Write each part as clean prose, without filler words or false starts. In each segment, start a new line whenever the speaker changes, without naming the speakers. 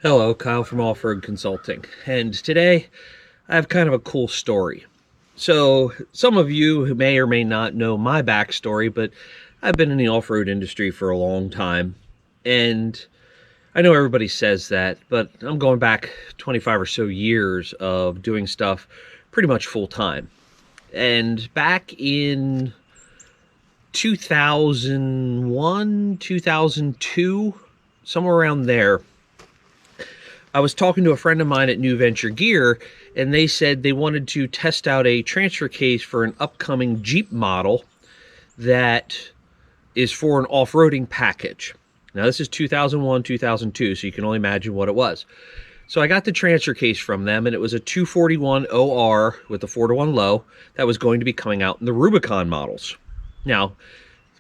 Hello, Kyle from Off-Road Consulting, and today I have kind of a cool story. So, some of you who may or may not know my backstory, but I've been in the off-road industry for a long time, and I know everybody says that, but I'm going back 25 or so years of doing stuff pretty much full-time. And back in 2001, 2002, somewhere around there, I was talking to a friend of mine at New Venture Gear, and they said they wanted to test out a transfer case for an upcoming Jeep model that is for an off-roading package. Now, this is 2001, 2002, so you can only imagine what it was. So I got the transfer case from them, and it was a 241 OR with a 4-to-1 low that was going to be coming out in the Rubicon models. Now,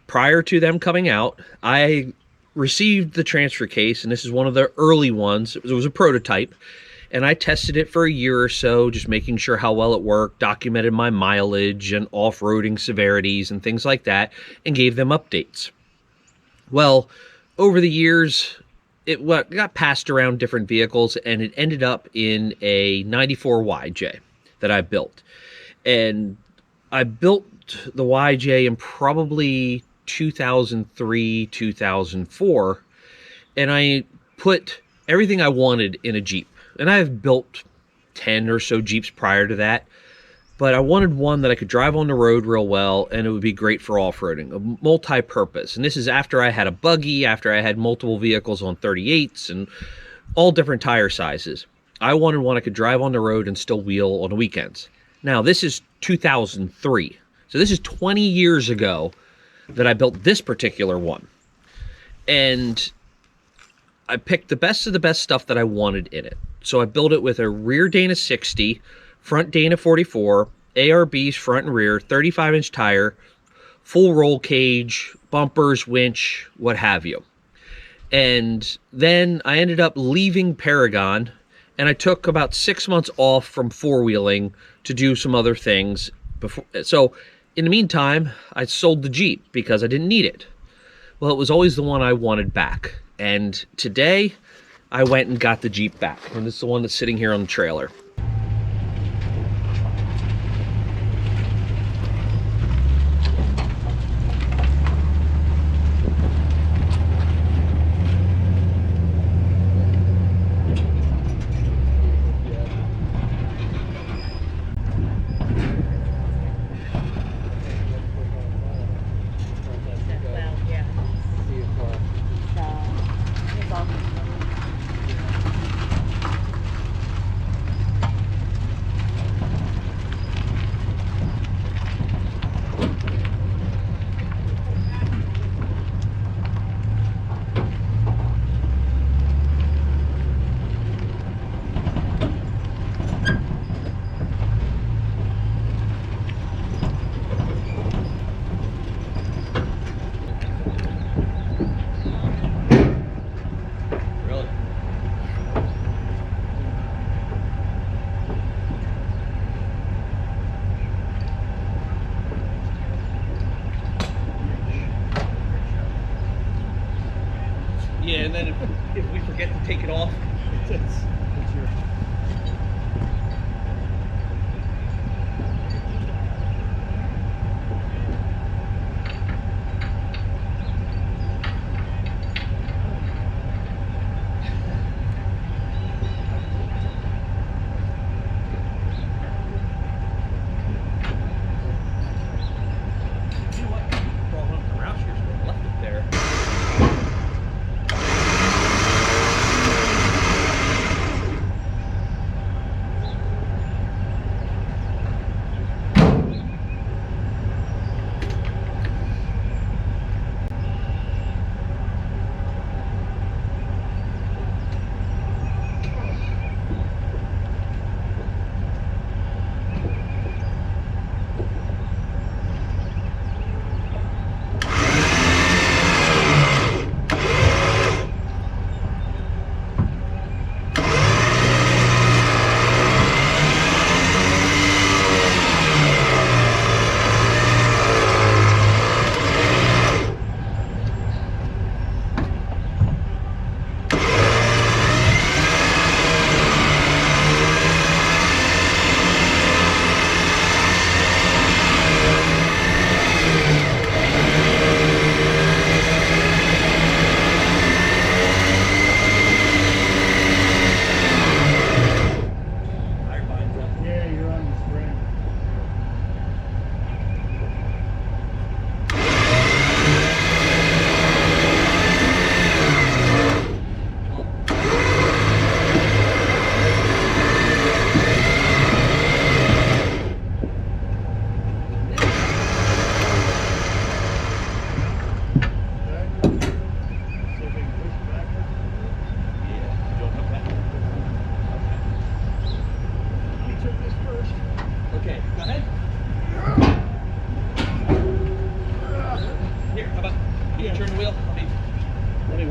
prior to them coming out, I received the transfer case, and this is one of the early ones. It was a prototype, and I tested it for a year or so, just making sure how well it worked, documented my mileage and off-roading severities and things like that, and gave them updates. Well, over the years, it got passed around different vehicles, and it ended up in a 94 YJ that I built. And I built the YJ in probably 2003, 2004, and I put everything I wanted in a Jeep. And I've built 10 or so Jeeps prior to that, but I wanted one that I could drive on the road real well, and it would be great for off-roading, a multi-purpose. And this is after I had a buggy, after I had multiple vehicles on 38s and all different tire sizes. I wanted one I could drive on the road and still wheel on the weekends. Now, this is 2003, so this is 20 years ago that I built this particular one. And I picked the best of the best stuff that I wanted in it. So I built it with a rear Dana 60, front Dana 44, ARBs front and rear, 35-inch tire, full roll cage, bumpers, winch, what have you. And then I ended up leaving Paragon, and I took about 6 months off from four-wheeling to do some other things. So in the meantime, I sold the Jeep because I didn't need it. Well, it was always the one I wanted back. And today, I went and got the Jeep back. And this is the one that's sitting here on the trailer. Yeah, and then if we forget to take it off, it's your... You know what? Brought one of the Rausch here, so I left it there.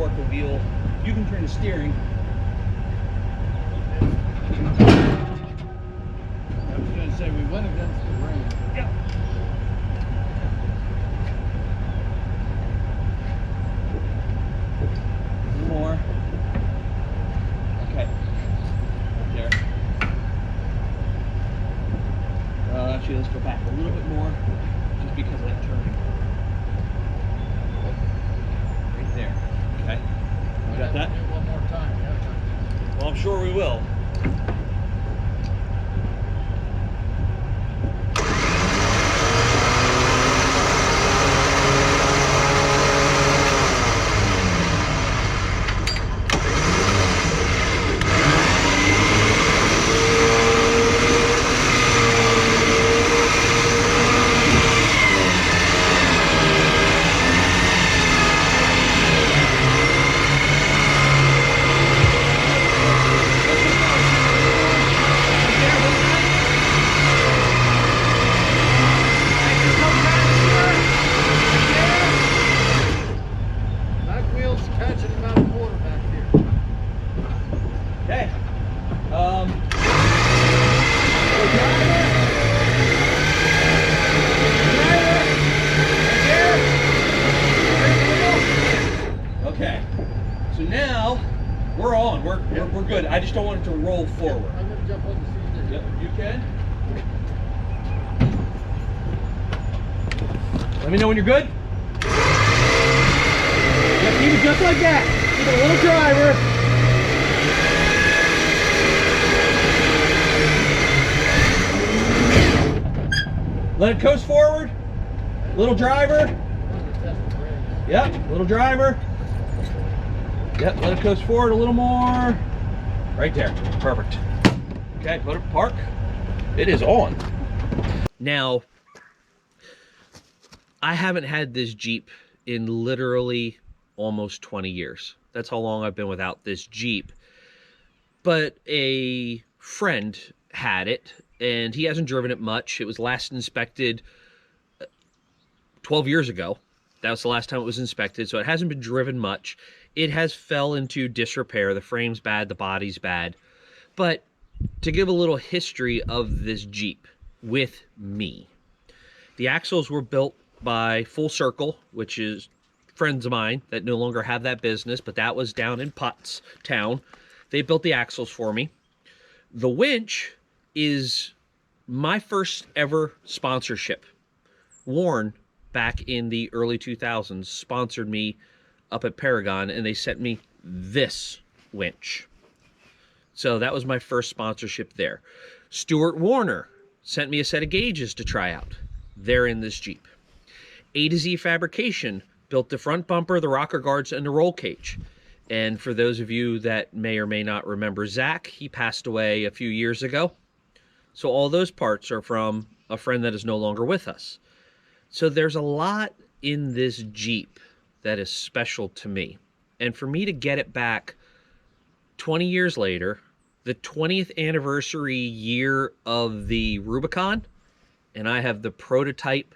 work the wheel. You can turn the steering.
I was going to say, we went against the rain.
Yep. A little more. Okay. Right there. Actually, let's go back a little bit more, just because of that turning. Right there. Okay. You got that?
One more time. Yeah.
Well, I'm sure we will. We're good. I just don't want it to roll forward.
I'm going to jump on the seat there.
Yep, you can. Let me know when you're good. Yep, keep it just like that. Keep it a little driver. Let it coast forward. Little driver. Yep, little driver. Yep, let it coast forward a little more. Right there, perfect. Okay, put it park. It is on. Now, I haven't had this Jeep in literally almost 20 years. That's how long I've been without this Jeep. But a friend had it, and he hasn't driven it much. It was last inspected 12 years ago. That was the last time it was inspected, so it hasn't been driven much. It has fell into disrepair. The frame's bad, the body's bad. But to give a little history of this Jeep with me, the axles were built by Full Circle, which is friends of mine that no longer have that business, but that was down in Pottstown. They built the axles for me. The winch is my first ever sponsorship. Warren, back in the early 2000s, sponsored me up at Paragon, and they sent me this winch. So that was my first sponsorship there. Stuart Warner sent me a set of gauges to try out. They're in this Jeep. A to Z Fabrication built the front bumper, the rocker guards, and the roll cage. And for those of you that may or may not remember Zach, he passed away a few years ago. So all those parts are from a friend that is no longer with us. So there's a lot in this Jeep that is special to me. And for me to get it back 20 years later, the 20th anniversary year of the Rubicon, and I have the prototype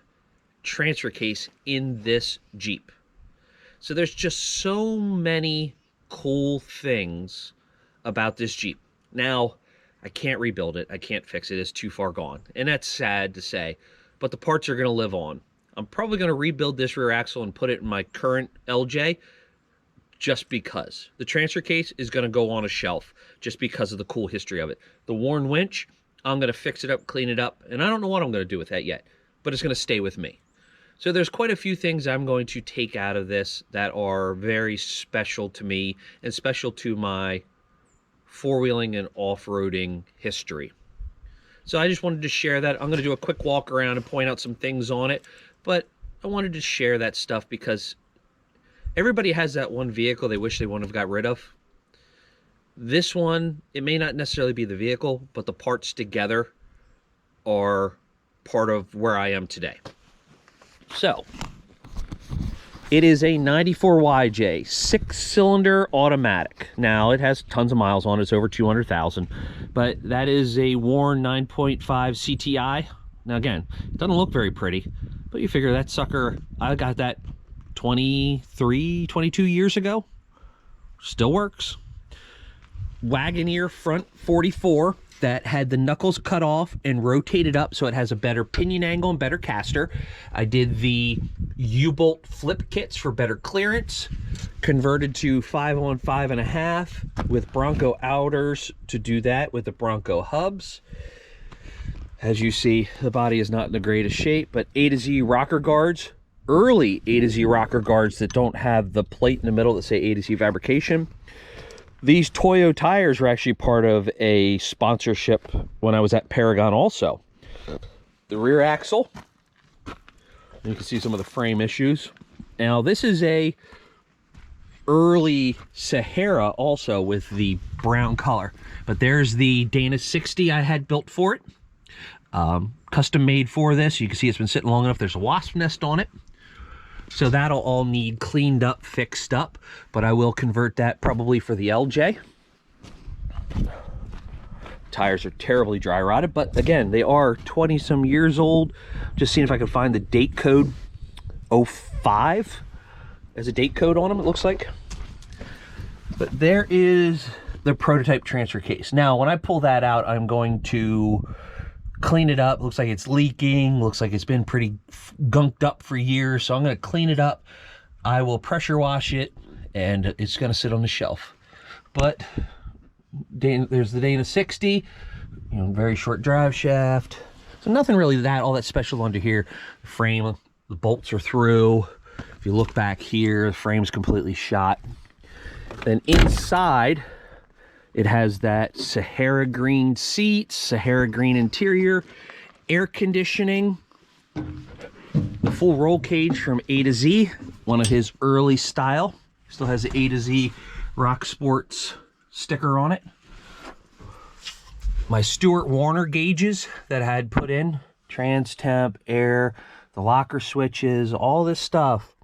transfer case in this Jeep. So there's just so many cool things about this Jeep. Now, I can't rebuild it. I can't fix it. It's too far gone. And that's sad to say, but the parts are going to live on. I'm probably going to rebuild this rear axle and put it in my current LJ just because. The transfer case is going to go on a shelf just because of the cool history of it. The worn winch, I'm going to fix it up, clean it up, and I don't know what I'm going to do with that yet, but it's going to stay with me. So there's quite a few things I'm going to take out of this that are very special to me and special to my four-wheeling and off-roading history. So I just wanted to share that. I'm going to do a quick walk around and point out some things on it, but I wanted to share that stuff because everybody has that one vehicle they wish they wouldn't have got rid of. This one, it may not necessarily be the vehicle, but the parts together are part of where I am today. So, it is a 94 YJ, 6-cylinder automatic. Now, it has tons of miles on it. It's over 200,000. But that is a worn 9.5 CTI. Now, again, it doesn't look very pretty. But you figure that sucker, I got that 23, 22 years ago. Still works. Wagoneer front 44 that had the knuckles cut off and rotated up so it has a better pinion angle and better caster. I did the U-bolt flip kits for better clearance, converted to 5 on 5.5 with Bronco outers to do that with the Bronco hubs. As you see, the body is not in the greatest shape, but A to Z rocker guards, early A to Z rocker guards that don't have the plate in the middle that say A to Z fabrication. These Toyo tires were actually part of a sponsorship when I was at Paragon also. The rear axle, you can see some of the frame issues. Now this is a early Sahara also with the brown color, but there's the Dana 60 I had built for it. Custom made for this. You can see it's been sitting long enough. There's a wasp nest on it. So that'll all need cleaned up, fixed up, but I will convert that probably for the LJ. Tires are terribly dry rotted, but again, they are 20 some years old. Just seeing if I can find the date code 05 as a date code on them, it looks like. But there is the prototype transfer case. Now, when I pull that out, I'm going to clean it up. Looks like it's leaking. Looks like it's been pretty gunked up for years. So I'm going to clean it up. I will pressure wash it and it's going to sit on the shelf. But there's the Dana 60, you know, very short drive shaft. So nothing really all that special under here. The frame, the bolts are through. If you look back here, the frame's completely shot. Then inside, it has that Sahara green seats, Sahara green interior, air conditioning, the full roll cage from A to Z, one of his early style. Still has the A to Z Rock Sports sticker on it. My Stewart Warner gauges that I had put in, trans temp, air, the locker switches, all this stuff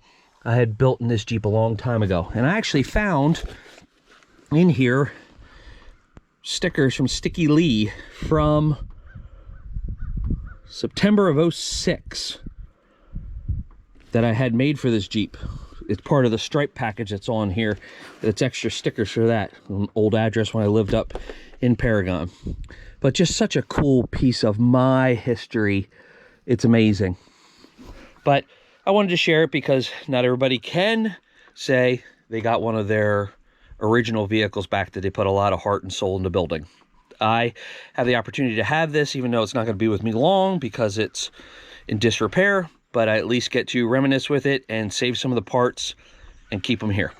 I had built in this Jeep a long time ago. And I actually found in here stickers from Sticky Lee from September of 06 that I had made for this Jeep. It's part of the stripe package that's on here. It's extra stickers for that. An old address when I lived up in Paragon. But just such a cool piece of my history. It's amazing. But I wanted to share it because not everybody can say they got one of their original vehicles back that they put a lot of heart and soul into building. I have the opportunity to have this, even though it's not going to be with me long because it's in disrepair, but I at least get to reminisce with it and save some of the parts and keep them here.